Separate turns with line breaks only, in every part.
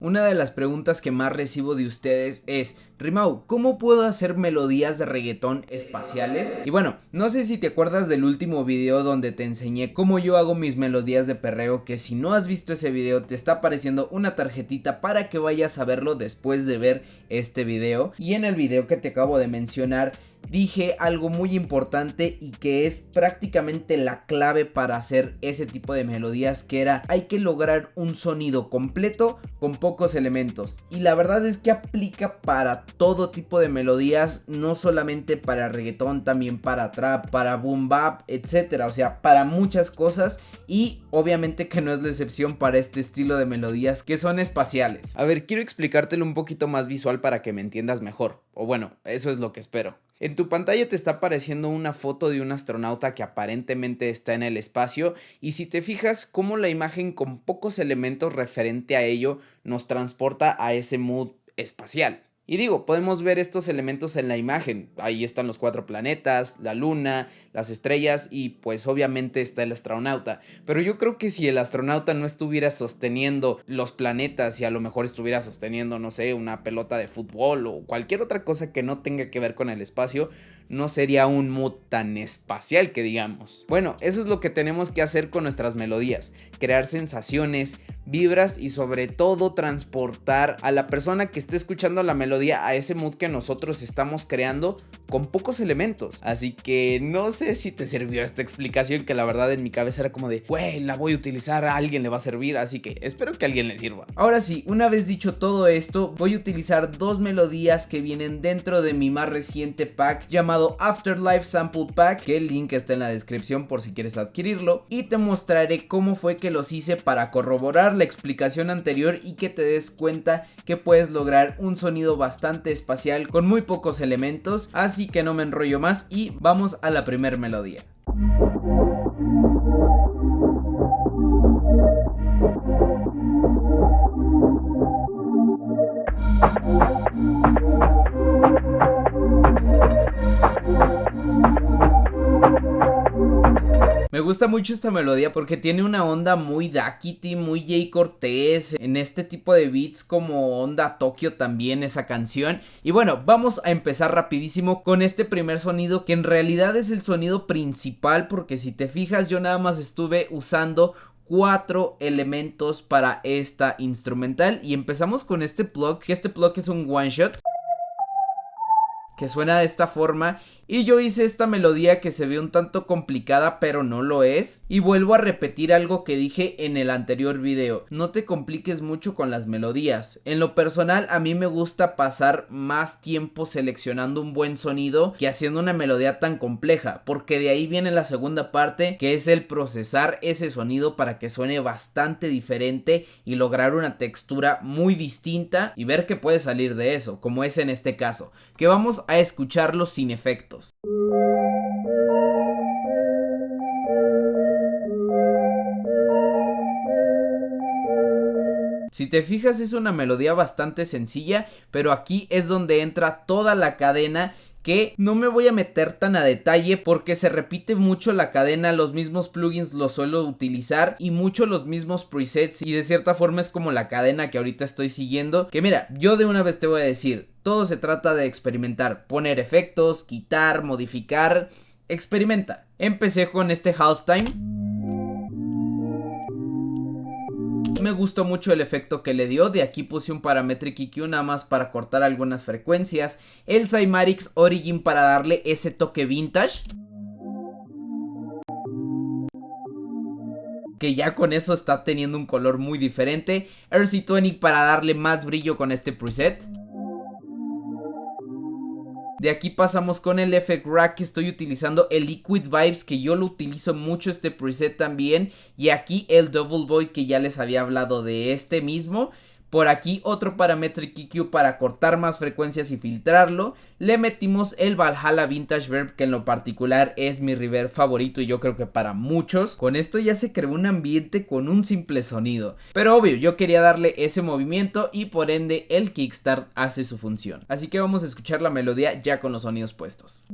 Una de las preguntas que más recibo de ustedes es: Rimao, ¿cómo puedo hacer melodías de reggaetón espaciales? Y bueno, no sé si te acuerdas del último video donde te enseñé cómo yo hago mis melodías de perreo, que si no has visto ese video te está apareciendo una tarjetita para que vayas a verlo después de ver este video. Y en el video que te acabo de mencionar dije algo muy importante y que es prácticamente la clave para hacer ese tipo de melodías, que era: hay que lograr un sonido completo con pocos elementos. Y la verdad es que aplica para todo tipo de melodías, no solamente para reggaetón, también para trap, para boom bap, etcétera, o sea, para muchas cosas. Y obviamente que no es la excepción para este estilo de melodías que son espaciales. A ver, quiero explicártelo un poquito más visual para que me entiendas mejor, o bueno, eso es lo que espero. En tu pantalla te está apareciendo una foto de un astronauta que aparentemente está en el espacio, y si te fijas cómo la imagen con pocos elementos referente a ello nos transporta a ese mood espacial. Y digo, podemos ver estos elementos en la imagen. Ahí están los 4 planetas, la luna, las estrellas y pues obviamente está el astronauta. Pero yo creo que si el astronauta no estuviera sosteniendo los planetas y a lo mejor estuviera sosteniendo, no sé, una pelota de fútbol o cualquier otra cosa que no tenga que ver con el espacio, no sería un mood tan espacial que digamos. Bueno, eso es lo que tenemos que hacer con nuestras melodías: crear sensaciones, vibras y sobre todo transportar a la persona que esté escuchando la melodía a ese mood que nosotros estamos creando con pocos elementos. Así que no sé si te sirvió esta explicación, que la verdad en mi cabeza era como de, güey, la voy a utilizar, a alguien le va a servir, así que espero que a alguien le sirva. Ahora sí, una vez dicho todo esto, voy a utilizar dos melodías que vienen dentro de mi más reciente pack llamado Afterlife Sample Pack, que el link está en la descripción por si quieres adquirirlo, y te mostraré cómo fue que los hice para corroborar la explicación anterior y que te des cuenta que puedes lograr un sonido bastante espacial con muy pocos elementos. Así que no me enrollo más y vamos a la primer melodía. Me gusta mucho esta melodía porque tiene una onda muy Daquiti, muy Jay Cortés, en este tipo de beats como onda Tokio también esa canción. Y bueno, vamos a empezar rapidísimo con este primer sonido, que en realidad es el sonido principal, porque si te fijas yo nada más estuve usando 4 elementos para esta instrumental. Y empezamos con este plug, que este plug es un one shot que suena de esta forma, y yo hice esta melodía que se ve un tanto complicada pero no lo es. Y vuelvo a repetir algo que dije en el anterior video: no te compliques mucho con las melodías. En lo personal a mí me gusta pasar más tiempo seleccionando un buen sonido que haciendo una melodía tan compleja, porque de ahí viene la segunda parte, que es el procesar ese sonido para que suene bastante diferente y lograr una textura muy distinta y ver qué puede salir de eso, como es en este caso, que vamos a escucharlo sin efectos. Si te fijas es una melodía bastante sencilla, pero aquí es donde entra toda la cadena, que no me voy a meter tan a detalle porque se repite mucho la cadena, los mismos plugins los suelo utilizar y mucho los mismos presets, y de cierta forma es como la cadena que ahorita estoy siguiendo. Que mira, yo de una vez te voy a decir, todo se trata de experimentar, poner efectos, quitar, modificar, experimenta. Empecé con este halftime. Me gustó mucho el efecto que le dio. De aquí puse un Parametric EQ nada más para cortar algunas frecuencias, el Cymarix Origin para darle ese toque vintage, que ya con eso está teniendo un color muy diferente, RC20 para darle más brillo con este preset. De aquí pasamos con el Effect Rack, que estoy utilizando el Liquid Vibes, que yo lo utilizo mucho este preset también. Y aquí el Double Void, que ya les había hablado de este mismo. Por aquí otro Parametric EQ para cortar más frecuencias y filtrarlo. Le metimos el Valhalla Vintage Verb, que en lo particular es mi reverb favorito y yo creo que para muchos. Con esto ya se creó un ambiente con un simple sonido, pero obvio yo quería darle ese movimiento y por ende el Kickstart hace su función. Así que vamos a escuchar la melodía ya con los sonidos puestos.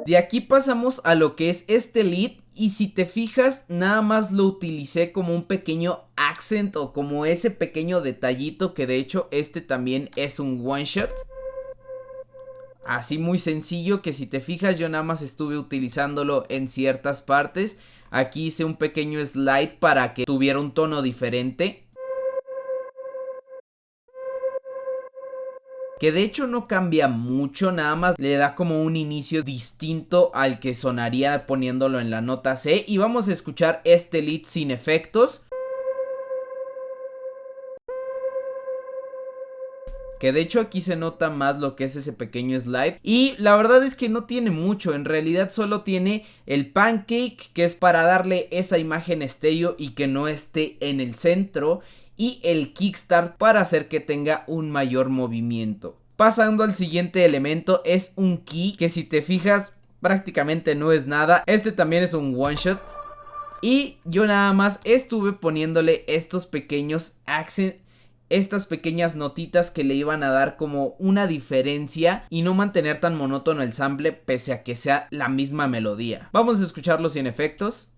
De aquí pasamos a lo que es este lead, y si te fijas nada más lo utilicé como un pequeño accent o como ese pequeño detallito, que de hecho este también es un one shot. Así muy sencillo, que si te fijas yo nada más estuve utilizándolo en ciertas partes. Aquí hice un pequeño slide para que tuviera un tono diferente, que de hecho no cambia mucho, nada más le da como un inicio distinto al que sonaría poniéndolo en la nota C. Y vamos a escuchar este lead sin efectos, que de hecho aquí se nota más lo que es ese pequeño slide. Y la verdad es que no tiene mucho, en realidad solo tiene el pancake, que es para darle esa imagen estéreo y que no esté en el centro, y el kickstart para hacer que tenga un mayor movimiento. Pasando al siguiente elemento, es un key, que si te fijas prácticamente no es nada. Este también es un one shot, y yo nada más estuve poniéndole estos pequeños accents, estas pequeñas notitas que le iban a dar como una diferencia y no mantener tan monótono el sample pese a que sea la misma melodía. Vamos a escucharlo sin efectos.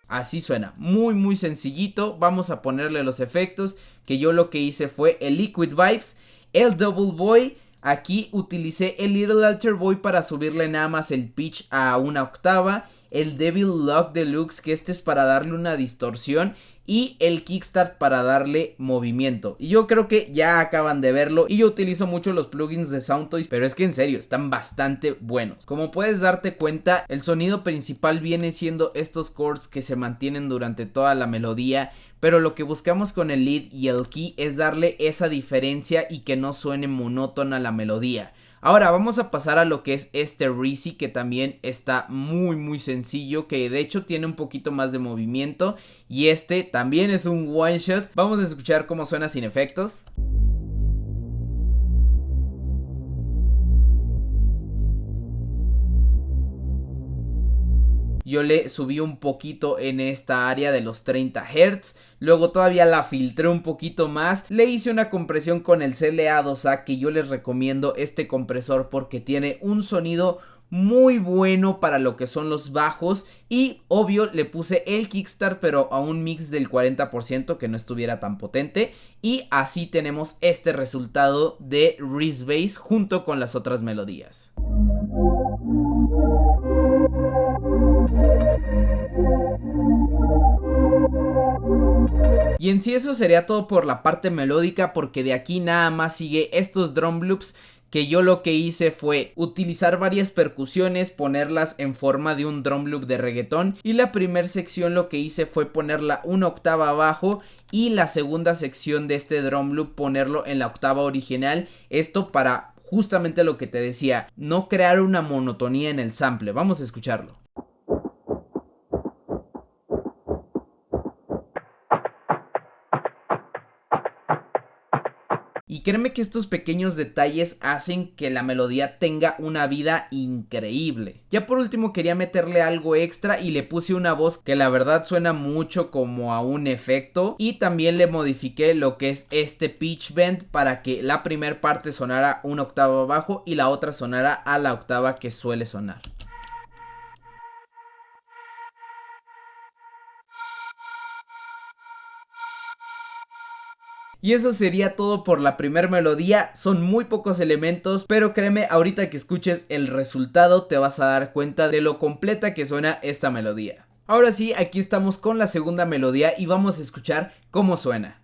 Así suena, muy sencillito. Vamos a ponerle los efectos, que yo lo que hice fue el Liquid Vibes, el Double Boy. Aquí utilicé el Little Alter Boy para subirle nada más el pitch a una octava, el Devil Lock Deluxe, que este es para darle una distorsión, y el Kickstart para darle movimiento. Y yo creo que ya acaban de verlo, y yo utilizo mucho los plugins de Soundtoys, pero es que en serio están bastante buenos. Como puedes darte cuenta, el sonido principal viene siendo estos chords que se mantienen durante toda la melodía, pero lo que buscamos con el lead y el key es darle esa diferencia y que no suene monótona la melodía. Ahora vamos a pasar a lo que es este Reezy, que también está muy sencillo, que de hecho tiene un poquito más de movimiento, y este también es un one shot. Vamos a escuchar cómo suena sin efectos. Yo le subí un poquito en esta área de los 30 Hz. Luego todavía la filtré un poquito más. Le hice una compresión con el CLA2A, que yo les recomiendo este compresor porque tiene un sonido muy bueno para lo que son los bajos. Y obvio le puse el kickstart, pero a un mix del 40%, que no estuviera tan potente. Y así tenemos este resultado de Reese Bass junto con las otras melodías. Y en sí eso sería todo por la parte melódica, porque de aquí nada más sigue estos drum loops, que yo lo que hice fue utilizar varias percusiones, ponerlas en forma de un drum loop de reggaetón, y la primera sección lo que hice fue ponerla una octava abajo, y la segunda sección de este drum loop ponerlo en la octava original. Esto para justamente lo que te decía, no crear una monotonía en el sample. Vamos a escucharlo. Y créeme que estos pequeños detalles hacen que la melodía tenga una vida increíble. Ya por último quería meterle algo extra y le puse una voz que la verdad suena mucho como a un efecto. Y también le modifiqué lo que es este pitch bend para que la primera parte sonara una octava abajo y la otra sonara a la octava que suele sonar. Y eso sería todo por la primer melodía. Son muy pocos elementos, pero créeme, ahorita que escuches el resultado te vas a dar cuenta de lo completa que suena esta melodía. Ahora sí, aquí estamos con la segunda melodía y vamos a escuchar cómo suena.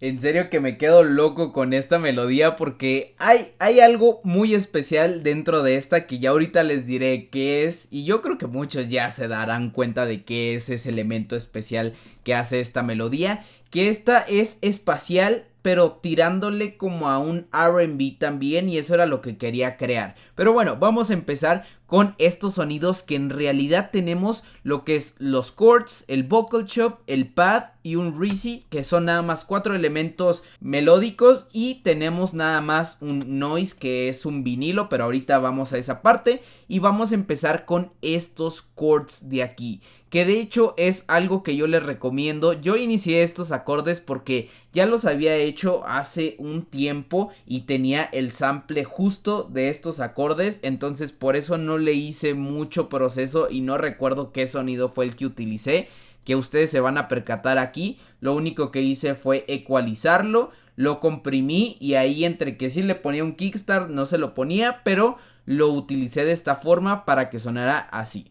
En serio que me quedo loco con esta melodía porque hay algo muy especial dentro de esta que ya ahorita les diré qué es, y yo creo que muchos ya se darán cuenta de qué es ese elemento especial que hace esta melodía, que esta es espacial pero tirándole como a un R&B también, y eso era lo que quería crear. Pero bueno, vamos a empezar con estos sonidos que en realidad tenemos lo que es los chords, el vocal chop, el pad y un RISI, que son nada más 4 elementos melódicos, y tenemos nada más un noise que es un vinilo, pero ahorita vamos a esa parte y vamos a empezar con estos chords de aquí, que de hecho es algo que yo les recomiendo. Yo inicié estos acordes porque ya los había hecho hace un tiempo y tenía el sample justo de estos acordes, entonces por eso no le hice mucho proceso y no recuerdo qué sonido fue el que utilicé, que ustedes se van a percatar aquí. Lo único que hice fue ecualizarlo, lo comprimí y ahí entre que sí le ponía un kickstart no se lo ponía, pero lo utilicé de esta forma para que sonara así.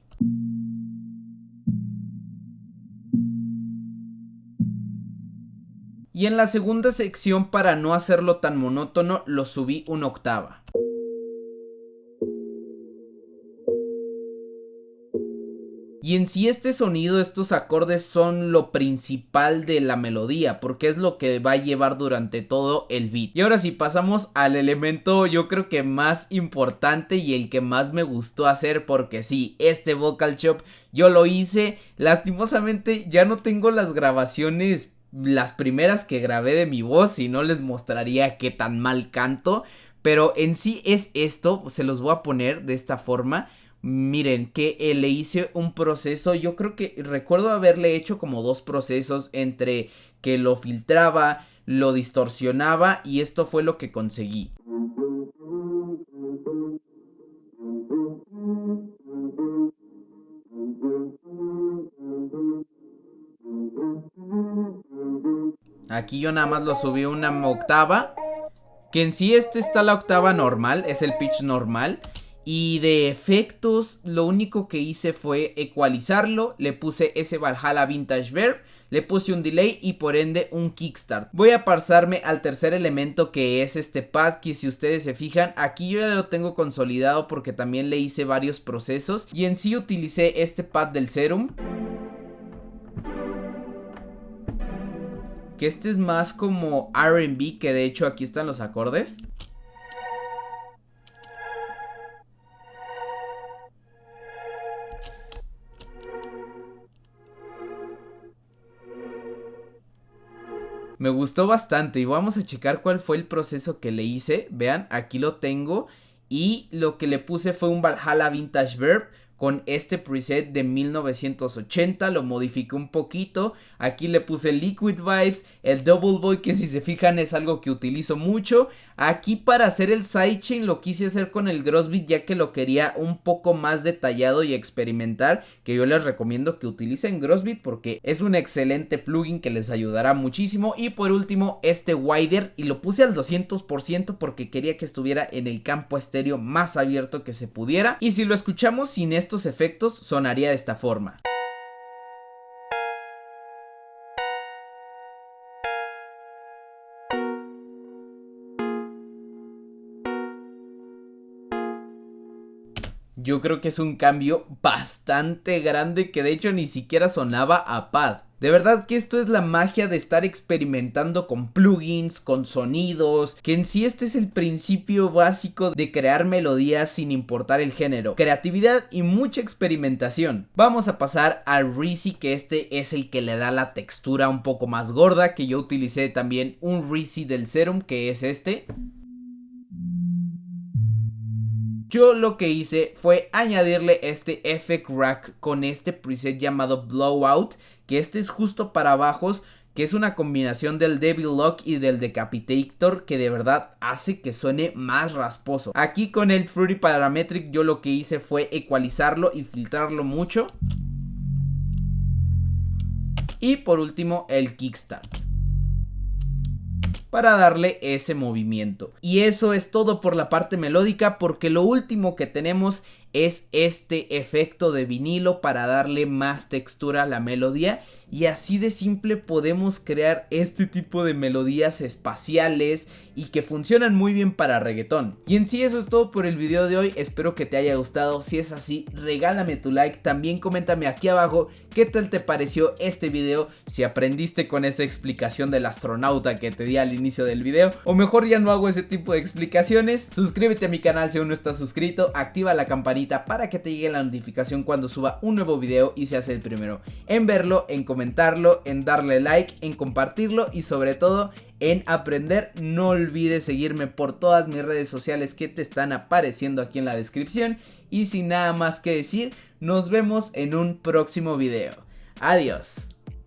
Y en la segunda sección, para no hacerlo tan monótono, lo subí una octava. Y en sí este sonido, estos acordes son lo principal de la melodía, porque es lo que va a llevar durante todo el beat. Y ahora sí, pasamos al elemento yo creo que más importante y el que más me gustó hacer, porque sí, este vocal chop yo lo hice. Lastimosamente ya no tengo las grabaciones, las primeras que grabé de mi voz, y no les mostraría qué tan mal canto, pero en sí es esto. Se los voy a poner de esta forma. Miren que le hice un proceso, yo creo que recuerdo haberle hecho como 2 procesos, entre que lo filtraba, lo distorsionaba, y esto fue lo que conseguí. Aquí yo nada más lo subí una octava, que en sí está la octava normal, es el pitch normal. Y de efectos, lo único que hice fue ecualizarlo, le puse ese Valhalla Vintage Verb, le puse un delay y por ende un kickstart. Voy a pasarme al tercer elemento, que es este pad, que si ustedes se fijan, aquí yo ya lo tengo consolidado porque también le hice varios procesos. Y en sí utilicé este pad del Serum, que este es más como R&B, que de hecho aquí están los acordes. Me gustó bastante y vamos a checar cuál fue el proceso que le hice. Vean, aquí lo tengo, y lo que le puse fue un Valhalla Vintage Verb con este preset de 1980, lo modifiqué un poquito. Aquí le puse Liquid Vibes, el Double Boy, que si se fijan es algo que utilizo mucho. Aquí para hacer el sidechain lo quise hacer con el Grossbeat, ya que lo quería un poco más detallado y experimental, que yo les recomiendo que utilicen Grossbeat porque es un excelente plugin que les ayudará muchísimo. Y por último este Wider, y lo puse al 200% porque quería que estuviera en el campo estéreo más abierto que se pudiera, y si lo escuchamos sin estos efectos sonaría de esta forma. Yo creo que es un cambio bastante grande, que de hecho ni siquiera sonaba a pad. De verdad que esto es la magia de estar experimentando con plugins, con sonidos, que en sí este es el principio básico de crear melodías sin importar el género. Creatividad y mucha experimentación. Vamos a pasar al RISI, que este es el que le da la textura un poco más gorda, que yo utilicé también un RISI del Serum, que es este. Yo lo que hice fue añadirle este Effect Rack con este preset llamado Blowout, que este es justo para bajos, que es una combinación del Devil Lock y del Decapitator, que de verdad hace que suene más rasposo. Aquí con el Fruity Parametric yo lo que hice fue ecualizarlo y filtrarlo mucho. Y por último el Kickstart, para darle ese movimiento. Y eso es todo por la parte melódica, porque lo último que tenemos es este efecto de vinilo para darle más textura a la melodía. y así de simple podemos crear este tipo de melodías espaciales y que funcionan muy bien para reggaetón. Y en sí eso es todo por el video de hoy, espero que te haya gustado. Si es así, regálame tu like, también coméntame aquí abajo qué tal te pareció este video, si aprendiste con esa explicación del astronauta que te di al inicio del video, o mejor ya no hago ese tipo de explicaciones. Suscríbete a mi canal si aún no estás suscrito, activa la campanita para que te llegue la notificación cuando suba un nuevo video y seas el primero en verlo, en comentarlo, en darle like, en compartirlo y sobre todo en aprender. No olvides seguirme por todas mis redes sociales que te están apareciendo aquí en la descripción. Y sin nada más que decir, nos vemos en un próximo video. Adiós.